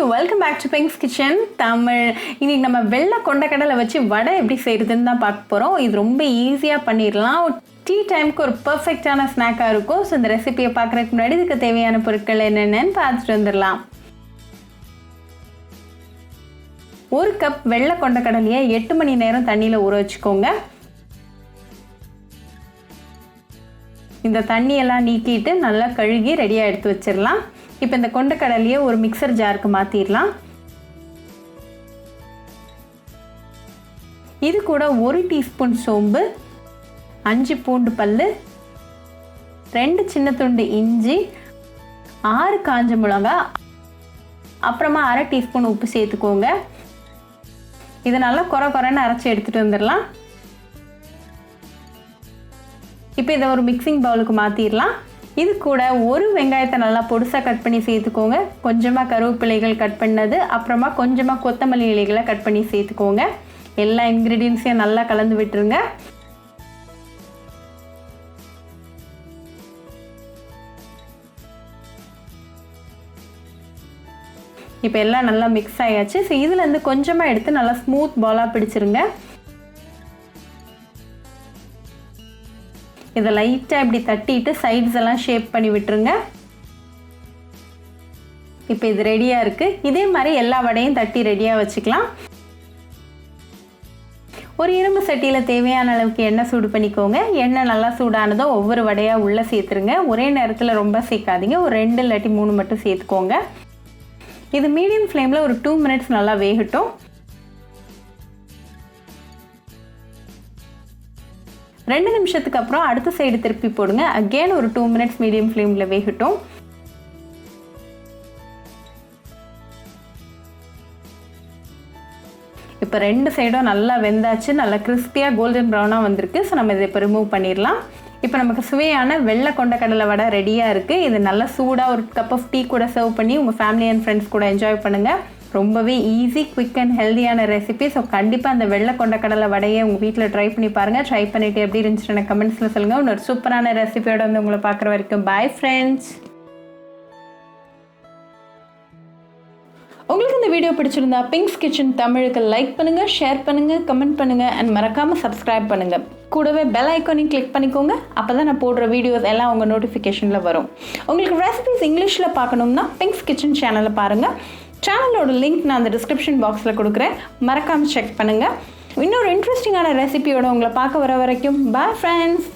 Welcome back to Pink's kitchen Tamil. இன்னைக்கு நம்ம வெள்ளை கொண்டக்கடலை வச்சு வடை எப்படி செய்யறதுன்னு தான் பார்க்க போகிறோம். இது ரொம்ப ஈஸியாக பண்ணிடலாம். டீ டைமுக்கு ஒரு பர்ஃபெக்டான ஸ்நாக்காக இருக்கும். ஸோ இந்த ரெசிபியை பார்க்குறதுக்கு முன்னாடி இதுக்கு தேவையான பொருட்கள் என்னென்னு பார்த்துட்டு வந்துடலாம். 1 கப் வெள்ளை கொண்டக்கடலையை 8 மணி நேரம் தண்ணியில் ஊற வச்சுக்கோங்க. இந்த தண்ணியெல்லாம் நீக்கிட்டு நல்லா கழுகி ரெடியாக எடுத்து வச்சிடலாம். இப்போ இந்த கொண்டக்கடலையை ஒரு மிக்சர் ஜாருக்கு மாற்றிடலாம். இது கூட 1 டீஸ்பூன் சோம்பு, 5 பூண்டு பல்லு, 2 சின்ன துண்டு இஞ்சி, 6 காஞ்ச மிளகா, அப்புறமா 1/2 டீஸ்பூன் உப்பு சேர்த்துக்கோங்க. இதை நல்லா கொரன்னு அரைச்சி எடுத்துகிட்டு வந்துடலாம். இப்போ இதை ஒரு மிக்சிங் பவுலுக்கு மாற்றிடலாம். இது கூட 1 வெங்காயத்தை நல்லா பொடிசாக கட் பண்ணி சேர்த்துக்கோங்க. கொஞ்சமாக கருவேப்பிலைகள் கட் பண்ணது, அப்புறமா கொஞ்சமாக கொத்தமல்லி இலைகளை கட் பண்ணி சேர்த்துக்கோங்க. எல்லா இன்க்ரீடியன்ஸையும் நல்லா கலந்து விட்டுருங்க. இப்போ எல்லாம் நல்லா மிக்ஸ் ஆயாச்சு. ஸோ இதுலேருந்து கொஞ்சமாக எடுத்து நல்லா ஸ்மூத் பாலாக பிடிச்சிருங்க. இதை லைட்டாக இப்படி தட்டிட்டு சைட்ஸ் எல்லாம் ஷேப் பண்ணி விட்டுருங்க. இப்போ இது ரெடியாக இருக்குது. இதே மாதிரி எல்லா வடையும் தட்டி ரெடியாக வச்சுக்கலாம். ஒரு இரும்பு சட்டியில் தேவையான அளவுக்கு எண்ணெய் சூடு பண்ணிக்கோங்க. எண்ணெய் நல்லா சூடானதும் ஒவ்வொரு வடையாக உள்ளே சேர்த்துருங்க. ஒரே நேரத்தில் ரொம்ப சேர்க்காதீங்க. ஒரு 2 இல்லாட்டி 3 மட்டும் சேர்த்துக்கோங்க. இது மீடியம் ஃப்ளேமில் ஒரு 2 மினிட்ஸ் நல்லா வேகட்டும். 2 நிமிஷத்துக்கு அப்புறம் அடுத்த சைடு திருப்பி போடுங்க. அகெயின் ஒரு 2 மினிட்ஸ் மீடியம் ஃப்ளேமில் வேகட்டும். இப்போ 2 சைடும் நல்லா வெந்தாச்சு. நல்லா கிறிஸ்பியாக கோல்டன் ப்ரௌனாக வந்திருக்கு. ஸோ நம்ம இதை இப்போ ரிமூவ் பண்ணிடலாம். இப்போ நமக்கு சுவையான வெள்ளை கொண்டக்கடலை வடை ரெடியாக இருக்குது. இது நல்லா சூடாக ஒரு கப் ஆஃப் டீ கூட சர்வ் பண்ணி உங்கள் ஃபேமிலி அண்ட் ஃப்ரெண்ட்ஸ் கூட என்ஜாய் பண்ணுங்கள். ரொம்பவே ஈஸி, குவிக் அண்ட் ஹெல்தியான ரெசிபி. ஸோ கண்டிப்பாக அந்த வெள்ளை கொண்டக்கடலை வடையை உங்கள் வீட்டில் ட்ரை பண்ணி பாருங்கள். ட்ரை பண்ணிவிட்டு எப்படி இருந்துச்சுன்னு கமெண்ட்ஸில் சொல்லுங்கள். இன்னொரு சூப்பரான ரெசிபியோட வந்து உங்களை பார்க்குற வரைக்கும் பாய் ஃப்ரெண்ட்ஸ். உங்களுக்கு இந்த வீடியோ பிடிச்சிருந்தா பிங்க்ஸ் கிச்சன் தமிழுக்கு லைக் பண்ணுங்கள், ஷேர் பண்ணுங்கள், கமெண்ட் பண்ணுங்கள் அண்ட் மறக்காமல் சப்ஸ்கிரைப் பண்ணுங்கள். கூடவே பெல் ஐக்கானையும் கிளிக் பண்ணிக்கோங்க. அப்போ தான் நான் போடுற வீடியோஸ் எல்லாம் உங்கள் நோட்டிஃபிகேஷனில் வரும். உங்களுக்கு ரெசிபிஸ் இங்கிலீஷில் பார்க்கணும்னா பிங்க்ஸ் கிச்சன் சேனலை பாருங்கள். சேனலோட லிங்க் நான் அந்த டிஸ்கிரிப்ஷன் பாக்ஸில் கொடுக்குறேன். மறக்காமல் செக் பண்ணுங்கள். இன்னொரு இன்ட்ரெஸ்டிங்கான ரெசிபியோட உங்களை பார்க்க வர வரைக்கும் பாய் ஃப்ரெண்ட்ஸ்.